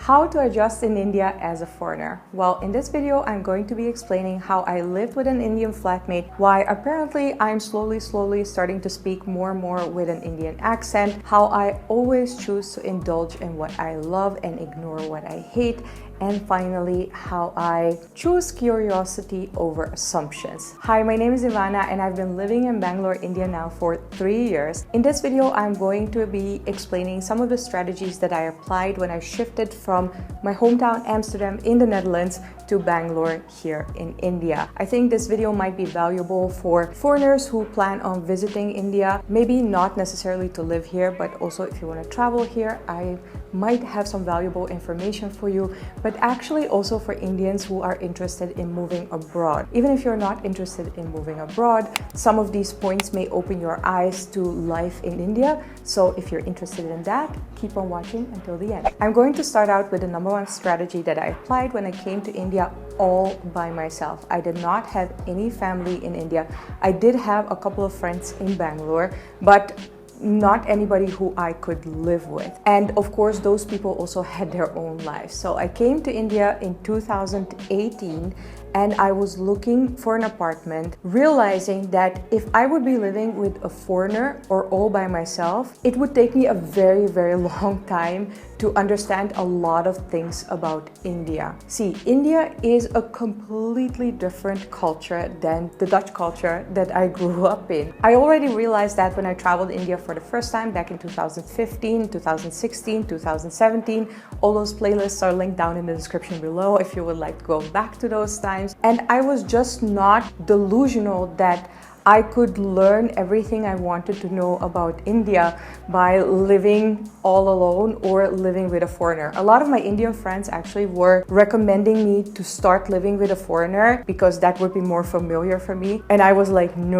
How to adjust in India as a foreigner. Well, in this video, I'm going to be explaining how I lived with an Indian flatmate, why apparently I'm slowly starting to speak more and more with an Indian accent, how I always choose to indulge in what I love and ignore what I hate, and finally, how I choose curiosity over assumptions. Hi, my name is Ivana and I've been living in Bangalore, India now for 3 years. In this video, I'm going to be explaining some of the strategies that I applied when I shifted from my hometown Amsterdam in the Netherlands to Bangalore here in India. I think this video might be valuable for foreigners who plan on visiting India, maybe not necessarily to live here, but also if you want to travel here, I might have some valuable information for you, but actually also for Indians who are interested in moving abroad. Even if you're not interested in moving abroad, some of these points may open your eyes to life in India. So if you're interested in that, keep on watching until the end. I'm going to start out with the number one strategy that I applied when I came to India all by myself. I did not have any family in India. I did have a couple of friends in Bangalore, but not anybody who I could live with. And of course, those people also had their own lives. So I came to India in 2018 and I was looking for an apartment, realizing that if I would be living with a foreigner or all by myself, it would take me a very long time to understand a lot of things about India. See, India is a completely different culture than the Dutch culture that I grew up in. I already realized that when I traveled India for the first time back in 2015, 2016, 2017. All those playlists are linked down in the description below if you would like to go back to those times. And I was just not delusional that I could learn everything I wanted to know about India by living all alone or living with a foreigner. A lot of my Indian friends actually were recommending me to start living with a foreigner because that would be more familiar for me. And I was like, no.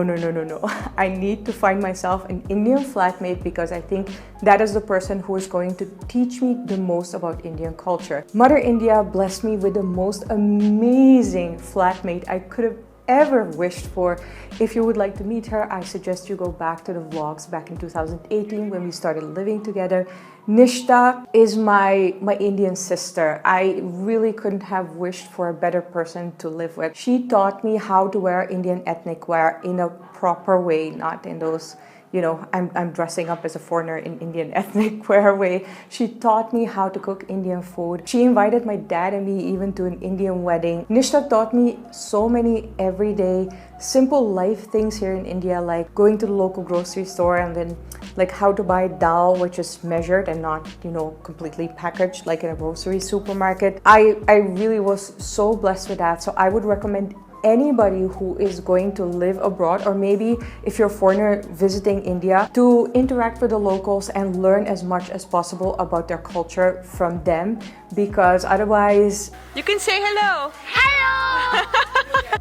I need to find myself an Indian flatmate because I think that is the person who is going to teach me the most about Indian culture. Mother India blessed me with the most amazing flatmate I could have ever wished for. If you would like to meet her, I suggest you go back to the vlogs back in 2018 when we started living together. Nishta is my Indian sister. I really couldn't have wished for a better person to live with. She taught me how to wear Indian ethnic wear in a proper way, not in those, you know, I'm dressing up as a foreigner in Indian ethnic wear way. She taught me how to cook Indian food. She invited my dad and me even to an Indian wedding. Nishta taught me so many everyday simple life things here in India, like going to the local grocery store and then like how to buy dal, which is measured and not, you know, completely packaged like in a grocery supermarket. I really was so blessed with that. So I would recommend anybody who is going to live abroad, or maybe if you're a foreigner visiting India, to interact with the locals and learn as much as possible about their culture from them, because otherwise you can say hello.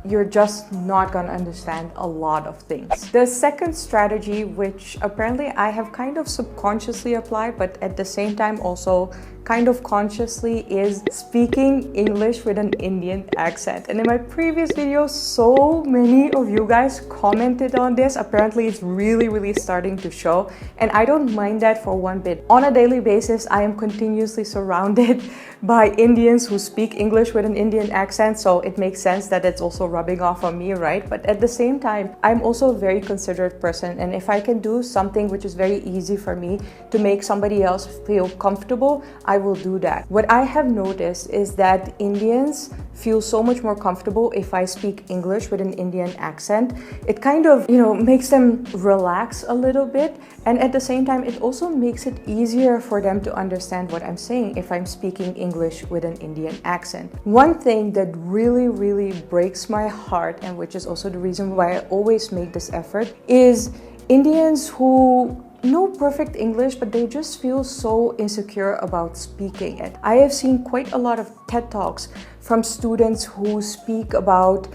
You're just not gonna understand a lot of things. The second strategy, which apparently I have kind of subconsciously applied, but at the same time also kind of consciously, is speaking English with an Indian accent. And in my previous video, so many of you guys commented on this. Apparently it's really starting to show, and I don't mind that for one bit. On a daily basis, I am continuously surrounded by Indians who speak English with an Indian accent, so it makes sense that it's also rubbing off on me, right? But at the same time, I'm also a very considerate person, and if I can do something which is very easy for me to make somebody else feel comfortable, I will do that. What I have noticed is that Indians feel so much more comfortable if I speak English with an Indian accent. It kind of, you know, makes them relax a little bit, and at the same time, it also makes it easier for them to understand what I'm saying if I'm speaking English with an Indian accent. One thing that really breaks my heart, and which is also the reason why I always make this effort, is Indians who know perfect English, but they just feel so insecure about speaking it. I have seen quite a lot of TED Talks from students who speak about,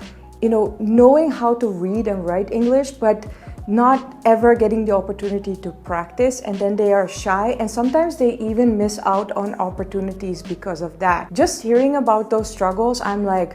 you know, knowing how to read and write English, but not ever getting the opportunity to practice, and then they are shy, and sometimes they even miss out on opportunities because of that. Just hearing about those struggles, I'm like,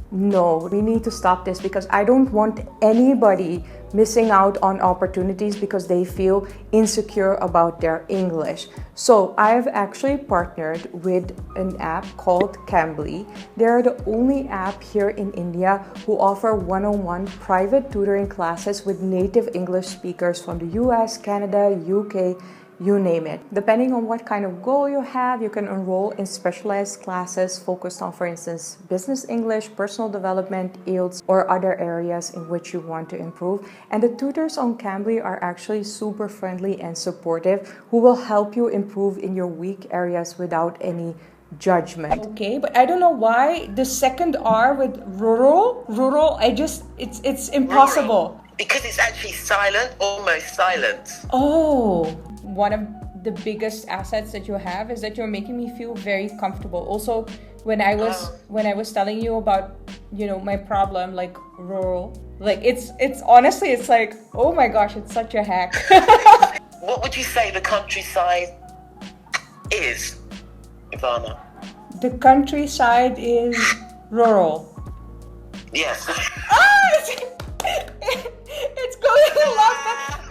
No, we need to stop this because I don't want anybody missing out on opportunities because they feel insecure about their English. So I've actually partnered with an app called Cambly. They're the only app here in India who offer one-on-one private tutoring classes with native English speakers from the US, Canada, UK, you name it. Depending on what kind of goal you have, you can enroll in specialized classes focused on, for instance, business English, personal development, IELTS, or other areas in which you want to improve. And the tutors on Cambly are actually super friendly and supportive, who will help you improve in your weak areas without any judgment. Okay, but I don't know why the second R with rural, it's impossible. Rural. Because it's actually silent, almost silent. Oh, one of the biggest assets that you have is that you're making me feel very comfortable. Also, when I was telling you about, my problem, like rural, like it's honestly, it's like, oh my gosh, it's such a hack. What would you say the countryside is, Ivana? The countryside is rural. Yes. It's going along.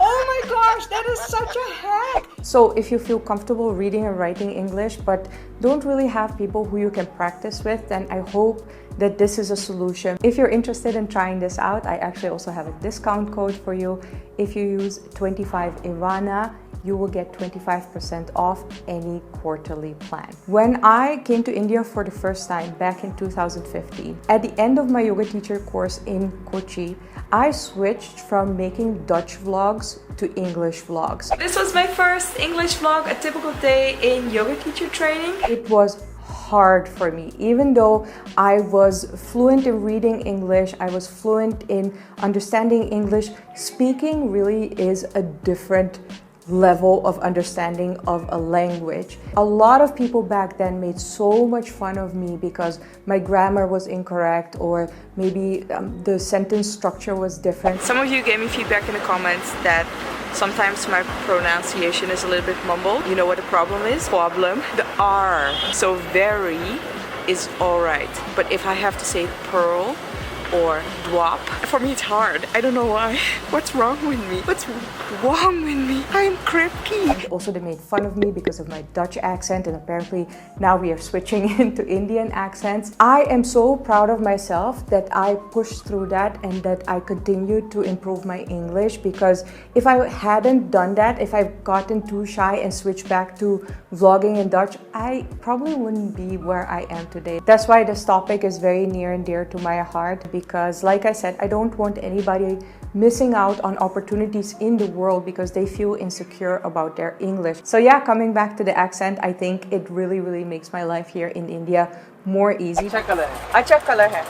Oh my gosh, that is such a hack. So if you feel comfortable reading and writing English but don't really have people who you can practice with, then I hope that this is a solution. If you're interested in trying this out, I actually also have a discount code for you. If you use 25 Ivana, you will get 25% off any quarterly plan. When I came to India for the first time back in 2015, at the end of my yoga teacher course in Kochi, I switched from making Dutch vlogs to English vlogs. This was my first English vlog, a typical day in yoga teacher training. It was hard for me. Even though I was fluent in reading English, I was fluent in understanding English, speaking really is a different level of understanding of a language. A lot of people back then made so much fun of me because my grammar was incorrect, or maybe the sentence structure was different. Some of you gave me feedback in the comments that sometimes my pronunciation is a little bit mumbled. You know what the problem is? The R. So very is alright. But if I have to say pearl or dwap, for me it's hard. I don't know why. What's wrong with me? What's wrong with me? I'm crappy. Also, they made fun of me because of my Dutch accent, and apparently now we are switching into Indian accents. I am so proud of myself that I pushed through that and that I continued to improve my English, because if I hadn't done that, if I've gotten too shy and switched back to vlogging in Dutch, I probably wouldn't be where I am today. That's why this topic is very near and dear to my heart, because like I said, I don't want anybody missing out on opportunities in the world because they feel insecure about their English. So yeah, coming back to the accent, I think it really, really makes my life here in India more easy. Acha color hai.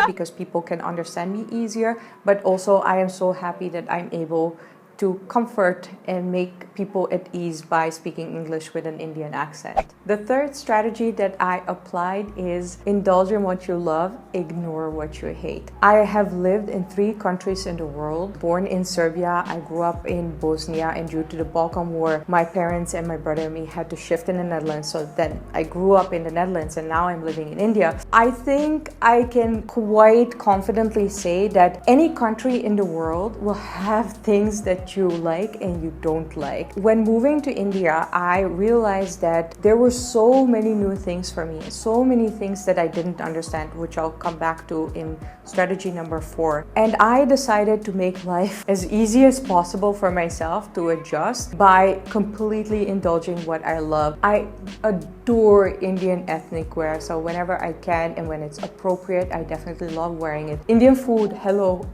Because people can understand me easier, but also I am so happy that I'm able to comfort and make people at ease by speaking English with an Indian accent. The third strategy that I applied is indulge in what you love, ignore what you hate. I have lived in 3 countries in the world. Born in Serbia, I grew up in Bosnia, and due to the Balkan War, my parents and my brother and me had to shift in the Netherlands. So then I grew up in the Netherlands and now I'm living in India. I think I can quite confidently say that any country in the world will have things that you like and you don't like. When moving to India, I realized that there were so many new things for me, so many things that I didn't understand, which I'll come back to in strategy number 4. And I decided to make life as easy as possible for myself to adjust by completely indulging what I love. I adore Indian ethnic wear, so whenever I can and when it's appropriate, I definitely love wearing it. Indian food, hello,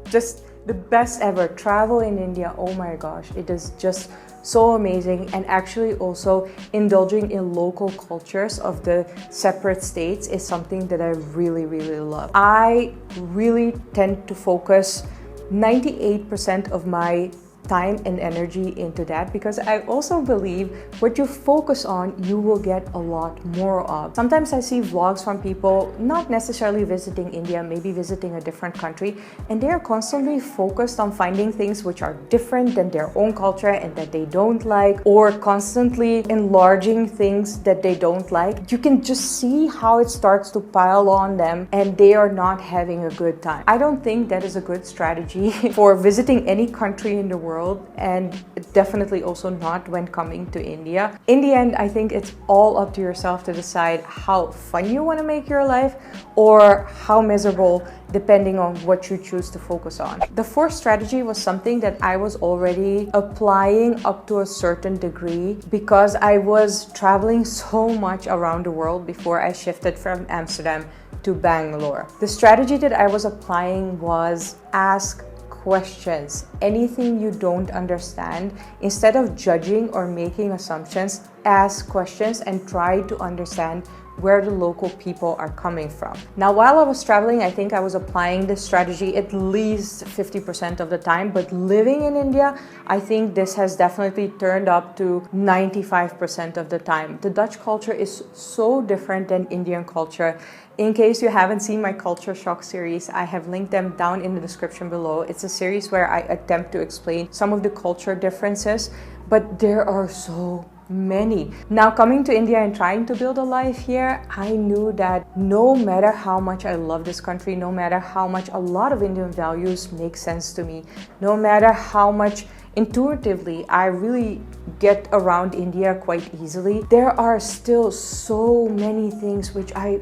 just the best ever. Travel in India, oh my gosh, it is just so amazing. And actually also indulging in local cultures of the separate states is something that I really, really love. I really tend to focus 98% of my time and energy into that, because I also believe what you focus on, you will get a lot more of. Sometimes I see vlogs from people not necessarily visiting India, maybe visiting a different country, and they are constantly focused on finding things which are different than their own culture and that they don't like, or constantly enlarging things that they don't like. You can just see how it starts to pile on them and they are not having a good time. I don't think that is a good strategy for visiting any country in the world, and definitely also not when coming to India. In the end, I think it's all up to yourself to decide how fun you want to make your life or how miserable, depending on what you choose to focus on. The fourth strategy was something that I was already applying up to a certain degree because I was traveling so much around the world before I shifted from Amsterdam to Bangalore. The strategy that I was applying was ask questions. Anything you don't understand, instead of judging or making assumptions, ask questions and try to understand where the local people are coming from. Now, while I was traveling, I think I was applying this strategy at least 50% of the time, but living in India, I think this has definitely turned up to 95% of the time. The Dutch culture is so different than Indian culture. In case you haven't seen my Culture Shock series, I have linked them down in the description below. It's a series where I attempt to explain some of the culture differences, but there are so many. Now, coming to India and trying to build a life here, I knew that no matter how much I love this country, no matter how much a lot of Indian values make sense to me, no matter how much intuitively I really get around India quite easily, there are still so many things which I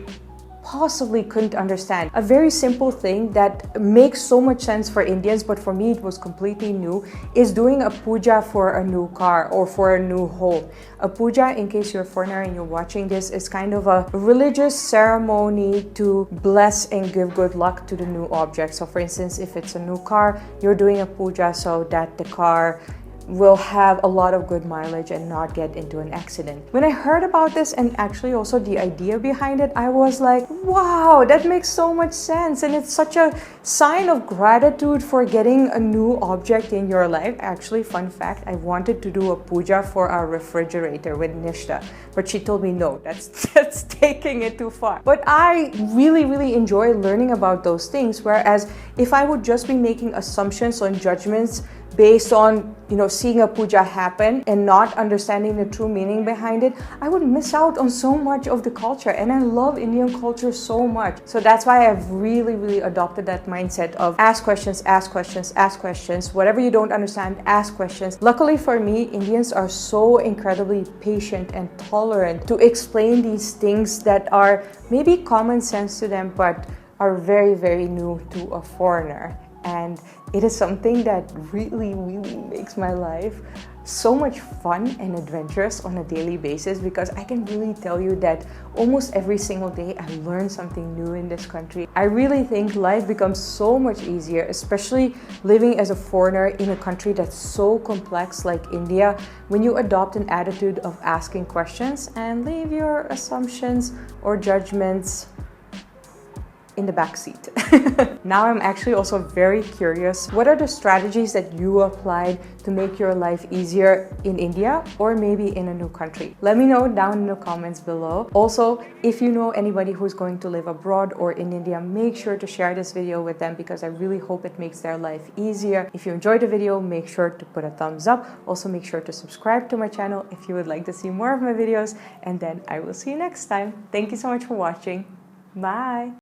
possibly couldn't understand. A very simple thing that makes so much sense for Indians, but for me it was completely new, is doing a puja for a new car or for a new home. A puja, in case you're a foreigner and you're watching this, is kind of a religious ceremony to bless and give good luck to the new object. So for instance, if it's a new car, you're doing a puja so that the car will have a lot of good mileage and not get into an accident. When I heard about this and actually also the idea behind it, I was like, wow, that makes so much sense. And it's such a sign of gratitude for getting a new object in your life. Actually, fun fact, I wanted to do a puja for our refrigerator with Nishta, but she told me no, that's taking it too far. But I really enjoy learning about those things, whereas if I would just be making assumptions on judgments based on, seeing a puja happen and not understanding the true meaning behind it, I would miss out on so much of the culture. And I love Indian culture so much. So that's why I've really adopted that mindset of ask questions, ask questions, ask questions. Whatever you don't understand, ask questions. Luckily for me, Indians are so incredibly patient and tolerant to explain these things that are maybe common sense to them, but are very new to a foreigner. And it is something that really makes my life so much fun and adventurous on a daily basis, because I can really tell you that almost every single day I learn something new in this country. I really think life becomes so much easier, especially living as a foreigner in a country that's so complex like India, when you adopt an attitude of asking questions and leave your assumptions or judgments in the back seat. Now I'm actually also very curious, what are the strategies that you applied to make your life easier in India or maybe in a new country? Let me know down in the comments below. Also, if you know anybody who's going to live abroad or in India, make sure to share this video with them, because I really hope it makes their life easier. If you enjoyed the video, make sure to put a thumbs up. Also, make sure to subscribe to my channel if you would like to see more of my videos, and then I will see you next time. Thank you so much for watching. Bye!